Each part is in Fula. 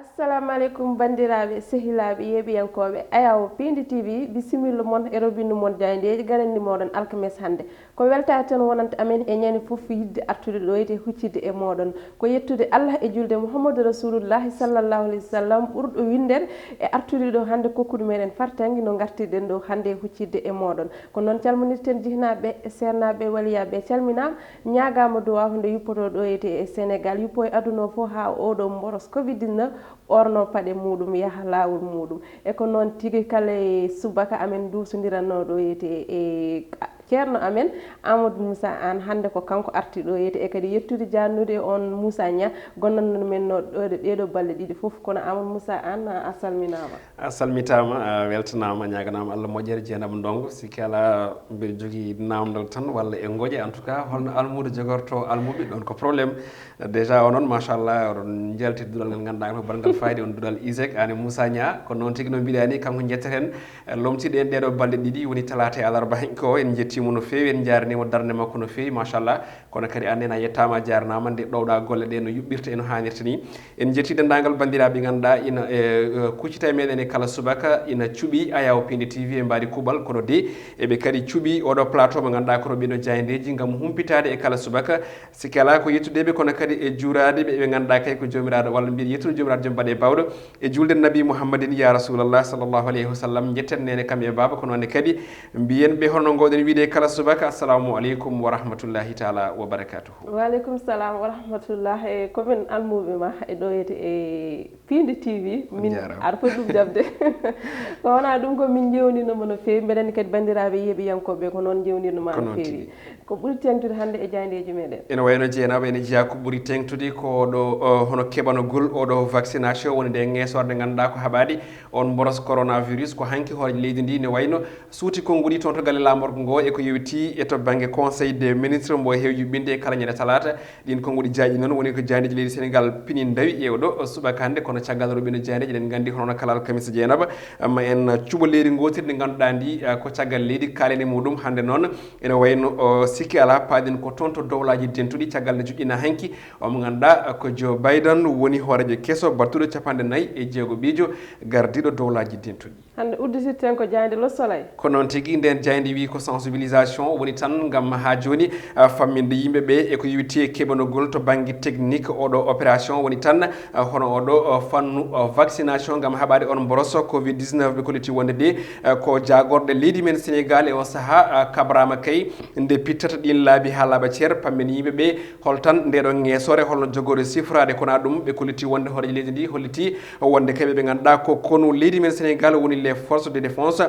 assalamu alaikum bandiraɓe sehilaɓe yeɓiyankoɓe ayawo Pindi TV bisimilla moon e robindu moon jaydeji garandi moɗon alkames hande ko weltare tan wonanta amen e ñande foof yidde artude ɗo yete huccide e moɗon ko yettude Allah e julde Muhammadou Rasulullahi sallallahu alayhi wa sallam ɓurɗo winder e artude ɗo hande kokkude meɗen fartangue no gartirɗen ɗo hande huccidde e moɗon ko noon calminirten jihnaɓe e sernaɓe waliyaɓe calminama ñagama duwaw nde yuppoto ɗo yete e Sénégal yuppo e aduna o foof ha oɗo mboros Covid-19 orno paɗe muɗum yaaha lawol muɗum e ko noon tigui kala subaka amen dusodiranno ɗo yete e ceerno amen Amadou Moussa Anne hande ko kanko arti ɗo yete e kadi yettude jannude on Moussa Nia gonnanno men no ɗeɗo balɗe ɗiɗi foof kono Amadou Moussa Anne a salminama. A salmitama weltanama ñaganama Allah moƴƴere Dieynaba Ndongo sikki ala mbiɗa jogui namdal tan walla e gooƴe en tout cas holno almudo jogorto almuɓe ɗon ko probléme déjà onon machallah oɗon jalti duɗal ngal ganduɗa ko balngal fayde on duɗal ISEC ane Moussa Nia ko noon tigui no mbiɗani kanko jetteten lomtiɗe en ɗeɗo balɗe ɗiɗi woni talata e alarba ko en jettimo no fewi en jaranimo darde makko no fewi machallah kono kadi annen a yettama jaranama nde ɗowɗa golle ɗe no yuɓɓirta eno hannirta ni en jetti dendagal bandiraɓe ganduɗa ina kuccita meɗen e kala subaka ina cuuɓi ayaw Pindi TV e mbaɗi kuuɓal kono de eɓe kadi cuuɓi oɗo plateau mo ganduɗa kono ɓeɗo jayndeji gam humpitade e kala subaka sikki ala ko yettudeɓe kono kadi e juuradeɓe ɓe ganduɗa kay ko jomiraɗo walla mbiɗa yettude jomiraɗo joom mbaɗe bawɗo e julde nabi Mouhammadin ya rasulallah sallllahu alayhi wa sallam jetten nene kamɓe baba ko noonne kadi mbiyen ɓe holno gowɗen wiide kala subaka assalamu aleykum wa rahmatullahi taala wa barakatuhu. Waaleykum salam wa rahmatullah e komin almuɓe ma e ɗo yete e Pindi TV min aɗa foti ɗum jabde ko wona ɗum ko min jewninomo no fewi mbeɗen kadi bandiraɓe yeeɓiyankoɓe ko noon jewnirnoma no fewi ko ɓuuri tengtude hande e jayndeji meɗen ene wayno Dieynaba ene jeeya ko ɓuuri tengtude ko ɗo hono keɓanogol oɗo vaccination woni nde ngeesorde ganduɗa ko haɓaɗi on mboros coronavirus ko hanki hoore leydi ndi ne wayno suuti konnguli toon to galle lamorgo ngo e ko yewti e to banggue conseil des ministres mbo heewi yuɓɓinde e kala ñande talata ɗin konnguli jaaƴi noon woni ko jayndeji leydi Sénégal pini dawi ƴewɗo subaka hande kono caggal roɓino jayndeji eɗen gandi hono kala alkamisa Dieynaba ma en cuɓo leydi gotir ndi ganduɗa ndi ko caggal leydi kalene muɗum hande noon ene wayno sikki ala paaɗen ko toon to dowlaji dentuɗi caggal nde juƴƴina hanki omo ganduɗa ko Joe Biden woni hoorejo kesso battuɗo 49 ɓiijo gardiɗo dowlaji dentuɗi hande uddititten ko jayde Le Soleil ko noon tigui nden jayde wi ko sensibilisation woni tan gam ha joni famminde yimɓeɓe eko yewti e keɓanogol to banggue technique oɗo opération woni tan hono oɗo fannu vaccination gam haɓade on mboroso Covid 19 ɓe kolliti wonde de ko jagorɗe leydi men Sénégal e o saaha kabrama kay nde pittata ɗin laabi ha laaɓa ceer pammen yimɓeɓe holtan ndeɗo ngeesore holno jogori sifrade kona ɗum ɓe kolliti wonde horeji leydi ndi holliti wonde kamɓe ɓe ganduɗa ko konu leydi men Sénégal woni les forces de défense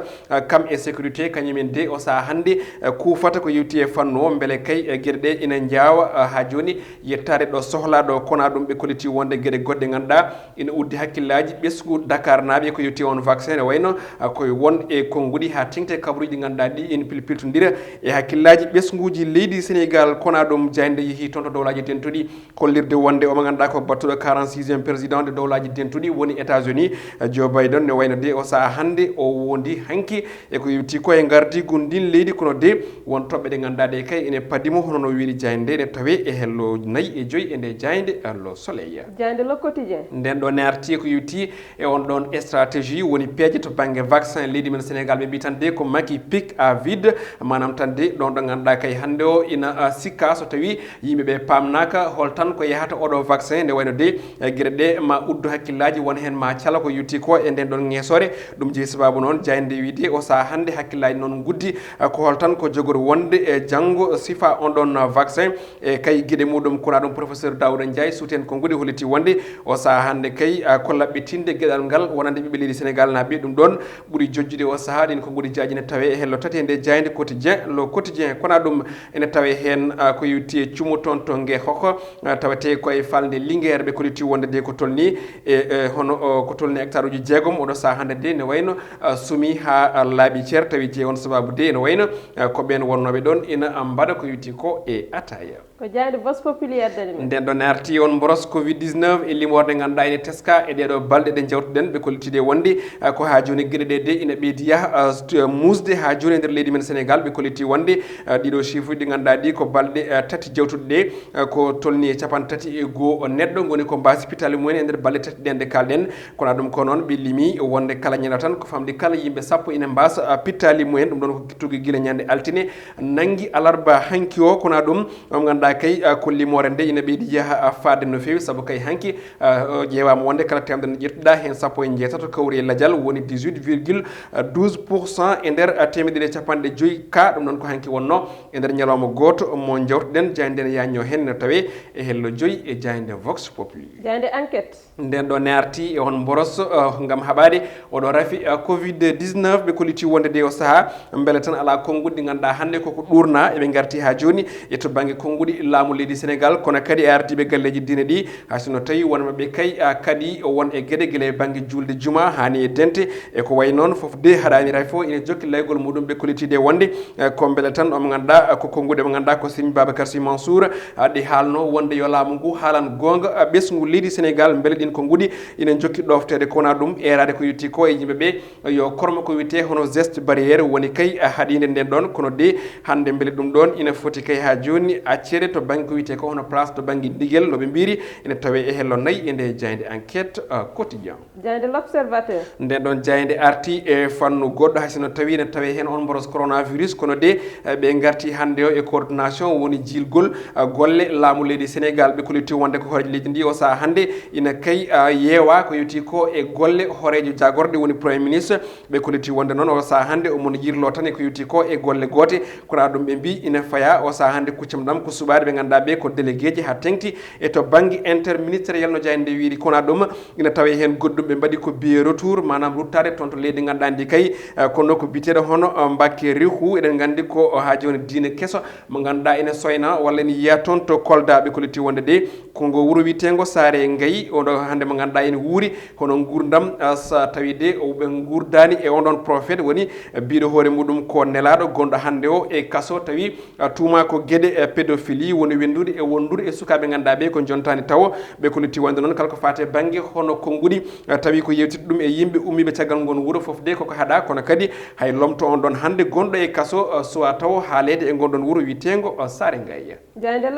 kam e sécurité kañumen de o saaha hande kuufata ko yewti e fannu o beele kay gueɗe ɗe ina jawa ha joni yettade ɗo sohlaɗo kona ɗum ɓe kolliti wonde gueɗe goɗɗe ganduɗa ina uddi hakkillaji ɓesgu Dakar naaɓe ko yewti on vaccin ne wayno koye won e konnguli ha tengte kabaruji ɗi ganduɗa ɗi ina pilpiltodira e hakkillaji ɓesguji leydi Sénégal kona ɗum jayde yeehi toon to dowlaji dentuɗi kollirde wonde omo ganduɗa ko battuɗo 46e président de dowlaji dentuɗi woni États-Unis Joe Biden ne wayno de o saaha hande o wondi hanki eko yewti ko e gardigu ndin leydi kono de won toɓɓe ɗe ganduɗa ɗe kay ene padimo hono no wiiri jayde nde tawe e hello 4 e nde jayde Le Soleil jayde Le Quotidien nden ɗo ne arti ko yewti e on ɗon stratégie woni peeje to banggue vaccin leydi men Sénégal ɓe mbi tan de ko maki pic à vide manam tan de ɗon ɗo ganduɗa kay hande o ina sikka so tawi yimɓeɓe pamnaka hol tan ko yahata oɗo vaccin nde wayno de gueɗe ɗe ma uddu hakkillaji won hen ma cala ko yewti ko e nden ɗon ngeesore ɗum jeeyi sababu noon jayde wiide o saaha hande hakkillaji noon guddi ko hol tan ko jogori wonde e janggo sifa on ɗon vaccin e kay gueɗe muɗum kona ɗum professeur Daouda Ndiaye suuten ko guɗi holliti wonde o saaha hande kay ko laɓɓitinde gueɗal ngal wonande ɓiɓɓe leydi Sénégal naaɓe ɗum ɗon ɓuuri jojjude o saaha ɗin ko guɗi jaaji ne tawe e hello tati nde jayde quotidien Le Quotidien kona ɗum ene tawe hen ko yewti e cumo toon to ngue hoko tawate koye falde Linguére ɓe kolliti wonde de ko tolni e hono ko tolni hectare uji 6 oɗo saaha hande de ne wayno sumi ha laaɓi ceer tawi je on sababu de ne wayno ko ɓen wonnoɓe ɗon ina mbaɗa ko yewti ko e ataya ko jayde vox populi addani men nden ɗon arti on mboros covid 19 e limorde ganduɗa ene teska e ɗeɗo balɗe ɗe jawtuɗen ɓe kollitide wonde ko ha joni gueɗe ɗe de ina ɓeydiya musde ha joni e nder leydi men Sénégal ɓe kolliti wonde ɗiɗo chiffre uji ɗi ganduɗa ɗi ko balɗe tati jawtuɗe ɗe ko tolni e capan tati e goho neɗɗo goni ko mbasi pitali mumen e nder balɗe tati ɗen nde kalɗen kono ɗum ko noon ɓe limi wonde kala ñande tan ko famde kala yimɓe sappo ina mbasa pitali mumen ɗum ɗon ko kittugi guila ñande altine nangui alarba hanki o kono ɗum on ganduɗa kay ko limore nde ina ɓeydi yaaha fadde no fewi saabu kay hanki ƴeewama wonde kala temedere nde ƴettuɗa hen sappo e jeetato kawri e ladial woni 18,12% e nder temedere capanɗe joyyi ka ɗum ɗon ko hanki wonno e nder ñalawma goto mo jawtuɗen jayde nden yanño hen no tawe e hello joyyi e jayde vox populi jayde enquête nden ɗo ne arti e on boros gam haɓade oɗo rafi covid 19 ɓe kolliti wonde de o saaha beele tan ala konngudi ɗi ganduɗa hande koko ɗurna eɓe garti ha joni e to banggue konngudi laamu leydi Sénégal kono kadi e ardiɓe galleji diine ɗi haysono tawi wonmaɓe kay kadi won e gueɗe guila e banggue julde juma hani e dente e ko way noon foof de haɗani ray fo ina jokki laygol muɗum ɓe kollitide wonde ko beele tan omo ganduɗa ko konngudi mo ganduɗa ko Serigne Babacar Sy Mansour ɗi haalno wonde yo laamu ngu haalan gonga ɓesgu leydi Sénégal beele ɗin konngudi ina jokki ɗoftede kowona ɗum erade ko yetti ko e yimɓeɓe yo korma ko wiyete hono geste barriére woni kay haɗide nden ɗon kono de hande beele ɗum ɗon ina foti kay ha joni accede to banggue ko wiyete ko hono place to banggue ɗiguel noɓe mbiri ene tawe e hello nayyi e nde jayde enquête quotidien jayde l'observateur nden ɗon jayde arti e fannu goɗɗo haysino tawi ne tawe hen on mboros coronavirus kono de ɓe garti hande o e coordination woni jilgol golle laamu leydi Sénégal ɓe kolliti wonde ko horejo leydi ndi o saaha hande ina kay yeewa ko yewti ko e golle horejo jagorɗe woni premier ministre ɓe kolliti wonde noon o saaha hande omona yirlo tan e ko yewti ko e golle goote kono ɗum ɓe mbi ina faya o saaha hande kuccam ɗam ko suɓade ɓe ganduɗa ɓe ko délégué ji ha tengti e to banggue interministériel no jayde nde wiiri kono ɗum ina tawe hen goɗɗum ɓe mbaɗi ko biye retour manam ruttade toon to leydi ganduɗa ndi kay kono ko biteɗo hono Mbacké Rihu eɗen gandi ko ha joni diine kesso mo ganduɗa ene soyna walla ene yiya toon to Kolda ɓe kolliti wonde de kongo wuuro witego Saare Ngayi oɗo hande mo ganduɗa ene wuuri kono gurdam sa tawi de ɓe gurdani e onɗon prophète woni biɗo hoore muɗum ko nelaɗo gonɗo hande o e kasso tawi tuma ko gueɗe pédophilie woni wendude e wondude e sukaɓe ganduɗa ɓe ko jontani taw ɓe kolliti wonde noon kala ko fate banggue hono konngudi tawi ko yewtita ɗum e yimɓe ummiɓe caggal ngon wuuro foof de koko haɗa kono kadi hay lomto on ɗon hande gonɗo e kasso suwa taw haalede e gonɗon wuuro witego Saare Ngayi jayde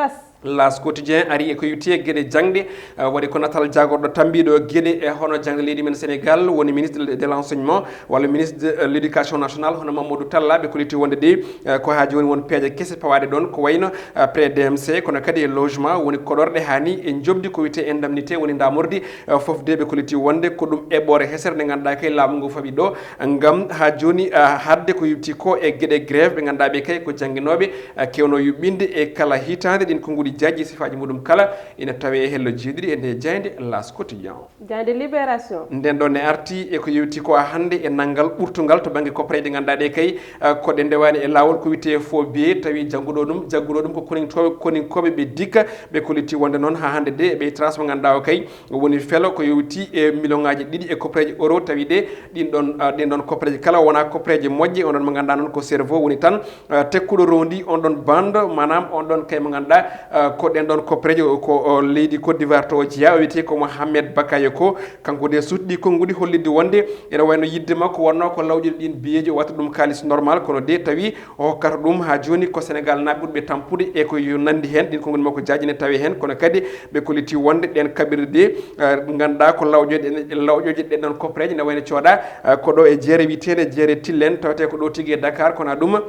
las quotidien ari e ko yewti gueɗe jangde waɗi ko natal jagorɗo tambiɗo gueɗe e hono jangde leydi men Sénégal woni ministre de l'enseignement walla ministre de l'éducation nationale hono Mamadou Talla ɓe kolliti wonde de ko ha joni won peeje kesse pawade ɗon ko wayno pré DMC kono kadi e logement woni koɗorɗe hani e jobdi ko wiyete indemnité woni damordi foof de ɓe kolliti wonde ko ɗum eɓɓore hesere nde ganduɗa kay laamu ngu fawi ɗo gam ha joni hadde ko yewti ko e gueɗe grève ɓe ganduɗa ɓe kay ko jangguinoɓe kewno yuɓɓinde e kala hitande ɗin konngudi jaji sifaji muɗum kala ina tawe e hello jiiɗiɗi e nde jayde las quotidien jayde libération nden ɗon ne arti e ko yewti ko hande e nanggal ɓurtugal to banggue copré ɗe ganduɗa ɗe kay koɗe ndewani e lawol ko wiyete faux billet tawi jagguɗo ɗum ko koninkoɓe ɓe dikka ɓe kolliti wonde noon ha hande de ɓe trace mo ganduɗa o kay woni felo ko yewti e million ngaji ɗiɗi e copreji euro tawi de ɗin ɗon copreji kala wona copreji moƴƴe on ɗon mo ganduɗa noon ko cerveau woni tan tekkuɗo rondi on ɗon bande manam on ɗon kay mo ganduɗa ko ɗen ɗon copreji ko leydi Côte d'Ivoire to jeeya o wiyete ko Mohamed Bakayo ko kanko de sutɗi konngudi hollidde wonde ene wayno yidde makko wonno ko lawƴude ɗin biyeji o watta ɗum kalis normal kono de tawi o hokkata ɗum ha joni ko Sénégal naaɓe ɓurɓe tampude e ko nandi hen ɗin konngudi makko jajine tawi hen kono kadi ɓe kolliti wonde ɗen kaɓirɗe de ganduɗa ko lawƴoje ɗen ɗon copreji ne wayno cooɗa ko ɗo e jeere witede jeere Tillen tawate ko ɗo tigui e Dakar kono ɗum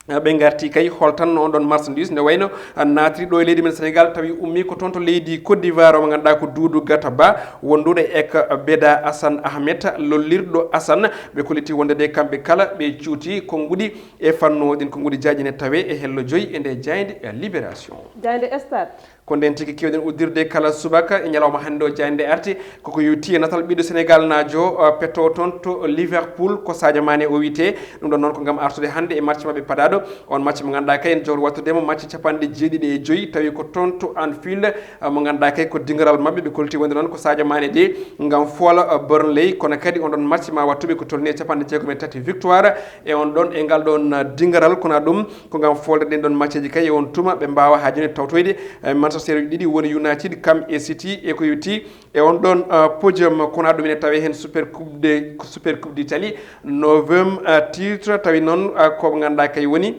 ɓe garti kay holtanno on ɗon marchandise nde wayno natri ɗo e leydi men Sénégal tawi ummi ko toon to leydi Côte d'Ivoire o mo ganduɗa ko Doudou Gata Ba wondude ek Beda Assane Ahmed lollirɗo Assane ɓe kolliti wonde de kamɓe kala ɓe cuuti konngudi e fanno ɗin konngudi jajine tawe e hello joyyi e nde jayde libération jayde stade ko nden tigi kewɗen uddirde kala subaka e ñalawma hannde o jande arti koko yewti e natal ɓiɗɗo sénégal najo petto toon to liverpool ko Sadio Mané o wiyete ɗum ɗon noon ko gam artude hannde e match mabɓe paɗaɗo on match mo ganduɗa kay en jowro wattudemo match capanɗe 7 tawi ko toon to Anfield mo ganduɗa kay ko dingaral mabɓe ɓe kolti wonde noon ko Sadio Mané de gam foola Burnley kono kadi on ɗon match ma wattuɓe ko tolni e capanɗe 63 victoire e on ɗon e ngal ɗon dingaral kono ɗum ko gam folde ɗen ɗon match ji kay e on tuma ɓe mbawa ha joni tawtoyde Manchester uji ɗiɗi woni United kam e City e ko yewti e on ɗon podium kono ɗum ene tawe hen super coupe d'Italie 9e titre tawi noon ko ganduɗa kay woni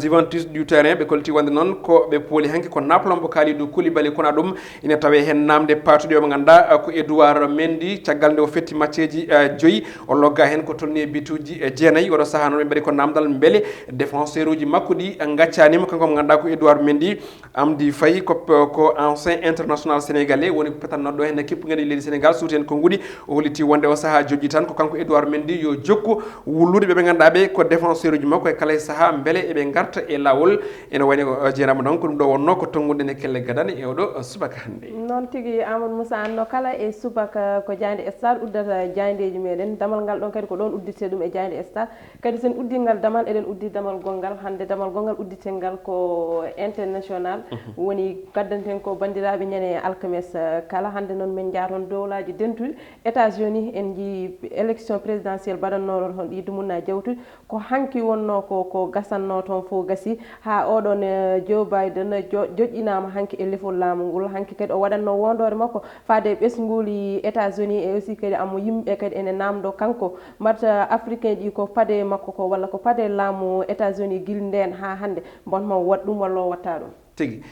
Juventus du terrain ɓe kolti wonde noon ko ɓe pooli hanki ko Naples mo Kalidou Koulibaly kono ɗum ina tawe hen namde patuɗe o mo ganduɗa ko Edouard Mendy caggal nde o fetti matcheji 5 o logga hen ko tolni e bituji 9 oɗo saaha noon ɓe mbaɗi ko namdal beele défenseur uji makko ɗi gaccanima kanko mo ganduɗa ko Edouard Mendy Amdy Faye ko ancien international sénégalais woni petannoɗo hen kippuguen leydi Sénégal suuti hen Konngudi o holliti wonde o saaha jogui tan ko kanko Edouard Mendy yo jokku wullude ɓe ganduɗa ɓe ko défenseur uji makko e kala e saaha beele eɓe garta e lawol ene wayni ko jeenama donc ɗum ɗo wonno ko tongude e kelle gadane e oɗo subaka hannde noon tigui Amadou Moussa anno kala e subaka ko Diande Stade uddata jandeji meɗen damal ngal ɗon kadi ko ɗon uddite ɗum e Diande Stade kadi sen uddingal damal eɗen uddi damal gongal hannde damal gongal udditengal ko international woni gaddanten ko bandiraɓe ñande alkames kala hannde noon min jaaton dowlaji dentuɗi États-Unis en ji élection présidentielle baɗannoɗo toon ɗi dumunna jawtude ko hanki wonno ko gasanno toon fof gasi ha oɗon Joe Biden joƴƴinama hanki e lefol laamu ngol hanki kadi o waɗanno wondore makko faade ɓesguli États-Unis e aussi kadi amo yimɓe kadi ene namdo kanko mbatta africain ɗi ko paade makko ko walla ko paade laamu États-Unis guil nden ha hande bonmo waɗ ɗum walla o watta ɗum tigui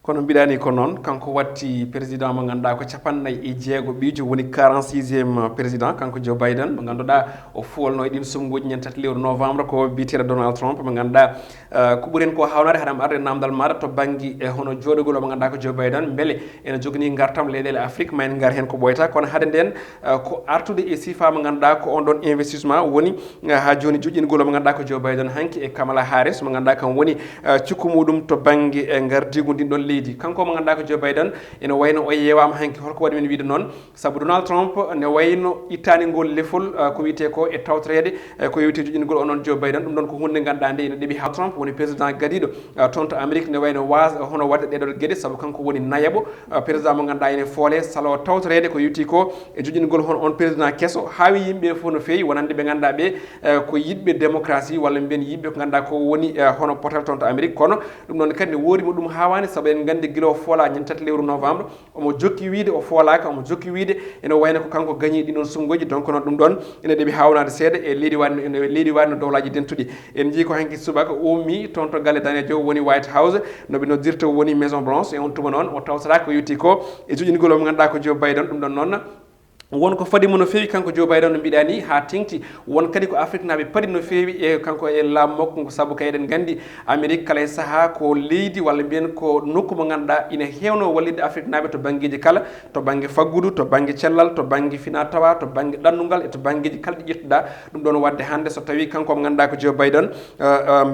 kono mbiɗani ko noon kanko watti président mo ganduɗa ko 56 ɓiijo woni 46e président kanko Joe Biden mo ganduɗa o fuwolno e ɗin sumgoji ñen tati lewru novembre ko biteɗo Donald Trump mo ganduɗa ko ɓuuri hen ko hawnade haɗam arde namdal maɗa to banggue hono joɗogol o mo ganduɗa ko Joe Biden beele ene jogani gartam leyɗele Afrique ma en gar hen ko ɓoyta kono haade nden ko artude e sifa mo ganduɗa ko on ɗon investissement woni ha joni joƴƴingol o mo ganduɗa ko Joe Biden hanki e Kamala Harris mo ganduɗa kam woni cikku muɗum to banggue gardigu ndin ɗon leydi kanko mo ganduɗa ko Joe Biden ene wayno o yewama hanki holko waɗi men wiide noon saabu Donald Trump ne wayno ittanigol lefol ko wiyete ko e tawtorede ko yewti joƴƴingol onon Joe Biden ɗum ɗon ko hunde ganduɗa nde ene ɗeeɓi ha Trump woni président gadiɗo toon to Amérique ne wayno hono wadde ɗeɗol gueɗe saabu kanko woni nayaɓo président mo ganduɗa ene foole salo tawtorede ko yewti ko e joƴƴingol hono on président kesso haawi yimɓe fof no fewi wonande ɓe ganduɗa ɓe ko yiɗɓe démocratie walla mbiyen yimɓe ko ganduɗa ko woni hono potal toon to Amérique kono ɗum ɗon kadi ne woorimo ɗum hawani saabu en gandi guila o foola ñen tati lewru novembre omo jokki wiide o foolaka omo jokki wiide ene wayno ko kanko gagni ɗiɗon sumgoji donc noon ɗum ɗon ene ɗeeɓi hawnade seeɗa e leydi wani no dowlaji dentuɗi en jii ko hanki subaka ummi toon to galle danejo woni White House noɓe noddirta woni Maison Blanche e on tuma noon o tawtata ko yetti ko e joƴƴingol o mo ganduɗa ko Joe Biden ɗum ɗon noon won ko fadimo no fewi kanko Joe Biden no mbiɗa ni ha tengti won kadi ko Afrique naɓe paadi no fewi e kanko e laamu makko saabu kay eɗen gandi Amérique kala e saaha ko leydi walla mbiyen ko nokku mo ganduɗa ina hewno wallide Afrique naɓe to banggueji kala to banggue faggudu to banggue cellal to banggue fina tawa to banggue ɗannungal e to banggueji kala ɗi ƴettuɗa ɗum ɗon wadde hande so tawi kanko mo ganduɗa ko Joe Biden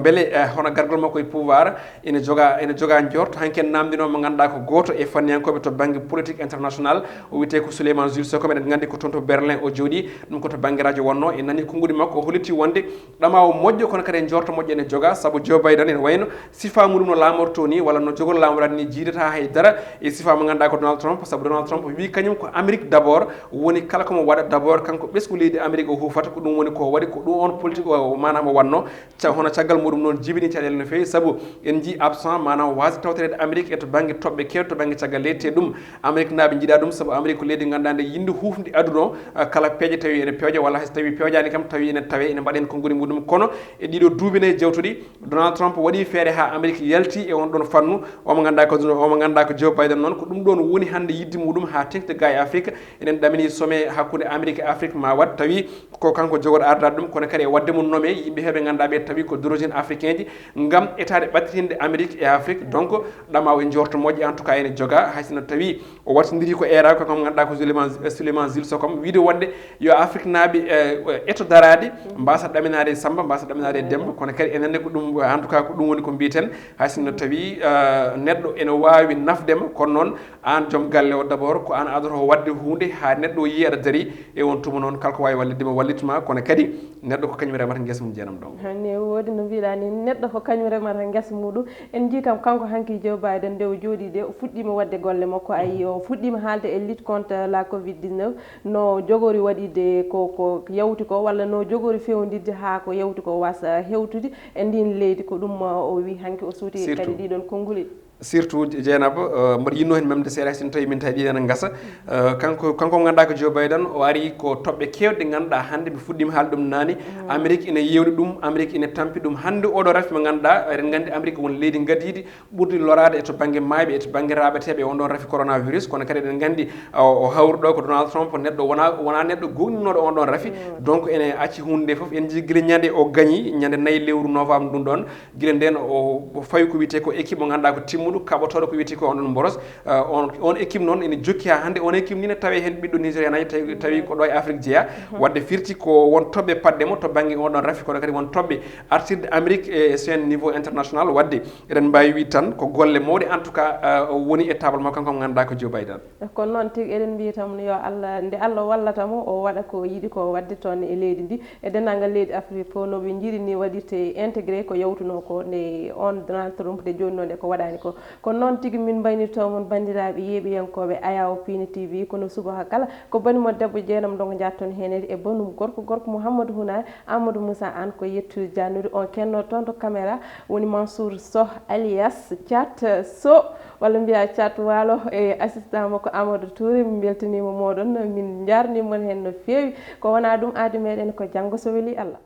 beele hono gargol makko e pouvoir ene joga jorto hanki en namdino mo ganduɗa ko goto e fanniyankoɓe to banggue politique international o wiyete ko Souleymane Jules Seko eɗen gandi ko toon to Berlin o jooɗi ɗum koto banggue radio wonno e nani konngudi makko o holliti wonde ɗamawo moƴƴo kono kadi en jorto moƴƴo ene joga saabu Joe Biden ene wayno sifa muɗum no lamorto ni walla no jogol lamorade ni jiidata haydara e sifa mo ganduɗa ko Donald Trump saabu Donald Trump wi kañum ko Amérique d' abord woni kala komo waɗa d' abord kanko ɓesgu leydi Amérique o hufata ko ɗum woni ko waɗi ko ɗum on politique o manam o wanno hono caggal muɗum noon jibini caɗele no fewi saabu en ji absent manam wasi tawtorede Amérique e to banggue toɓɓe kewɗe to banggue caggal leydi te ɗum Amérique naɓe jiiɗa ɗum saabu Amérique ko leydi ganduɗa nde yinde hufde aduna o kala peeje tawi ene pewja walla so tawi pewjani kam tawi ene tawe ene mbaɗen konngudi muɗum kono e ɗiɗo duuɓinayi jewtuɗi Donald Trump waɗi feere ha Amérique yalti e on ɗon fannu omo ganduɗa ko Joe Biden noon ko ɗum ɗon woni hande yidde muɗum ha tengti ga e Afrique enen ɗamini sommet hakkude Amérique e Afrique ma wat tawi ko kanko jogoɗo ardade ɗum kono kadi e wadde mum nommé yimɓe heɓe ganduɗa ɓe tawi ko d'origine africain ji gam etade ɓattitinde Amérique e Afrique donc ɗamaw e jorto moƴƴe en tout cas ene joga haysino tawi o wattodiri ko era ko ganduɗa ko Souleymane président Jules Sokom wiide wonde yo Afrique naaɓe eto darade mbasa ɗaminade Samba mbasa ɗaminade Demba kono kadi enenne ko ɗum en tout cas ko ɗum woni ko mbiten hay sinno tawi neɗɗo ene wawi nafdema kono noon an joom galle o d' abord ko an adoto wadde hunde ha neɗɗo o yi aɗa daari e on tuma noon kala ko wawi wallidema wallituma kono kadi neɗɗo ko kañum remata guesa mum jeenam ɗon ne wodi no mbiɗa ni neɗɗo ko kañum remata guesa muɗum en jii kam kanko hanki Joe Biden nde o jooɗi de o fuɗɗima wadde golle makko ayi o fuɗɗima haalde e lutte contre la covid-19 no jogori waɗide ko yawti ko walla no jogori fewnidde ha ko yawti ko wasa hewtude e ndin leydi ko ɗum o wi hanki o suuti kadi ɗiɗon konnguli surtout Dieynaba mbaɗa yinno hen memde seeɗa sin tawi min tawi ɗiɗen gasa kanko mo ganduɗa ko Joe Biden o ari ko toɓɓe kewɗe ɗe ganduɗa hande mi fuɗɗima haala ɗum nani Amérique ine yewni ɗum Amérique ine tampi ɗum hande oɗo raffi mo ganduɗa eɗen gandi Amérique woni leydi gadidi ɓurdi lorade e to banggue mayɓe e to banggue raɓeteɓe on ɗon raffi coronavirus kono kadi eɗen gandi o hawruɗo ko Donald Trump neɗɗo wona neɗɗo gonɗinoɗo on ɗon raffi donc ene acci hunde nde foof en jii guila ñande o gagni ñande 4 lewru novembre ɗum ɗon guila nden o fawi ko wiyete ko équipe mo ganduɗa ko timmuɗo kaɓotoɗo ko wiyete ko on ɗon mboros on équipe noon ene jokki ha hande on équipe ni ne tawe hen ɓiɗɗo Nigéria naji tawi ko ɗo e Afrique jeeya wadde firti ko won toɓɓe paddemo to banggue on ɗon raffi kono kadi won toɓɓe artirde Amérique e sen niveau international wadde eɗen mbawi wi tan ko golle mawɗe en tout cas woni e table makko kanko mo ganduɗa ko Joe Biden kono noon tigui eɗen mbiya tam yo Allah nde Allah wallatamo o waɗa ko yiiɗi ko wadde toon e leydi ndi e dennagal leydi Afrique fof noɓe jiiɗi ni waɗirte intégré ko yawtuno ko nde on Donald Trump nde joni nde ko waɗani ko kono noon tigui min mbaynirto mon bandiraɓe yeeɓiyankoɓe Ayaw Pini TV kono subaka kala ko banimo debbo jeenam ɗon jatton henede e banum gorko Mouhamadou Hounare Amadou Moussa Anne ko yettude jannude on kenno toon to caméra woni Mansour Sow alias Thiat Sow walla mbiya Thiat Walo e assistant makko Amadou Touré min beltanima moɗon min jarnimon hen no fewi ko wona ɗum aadi meɗen ko janggo so weeli Allah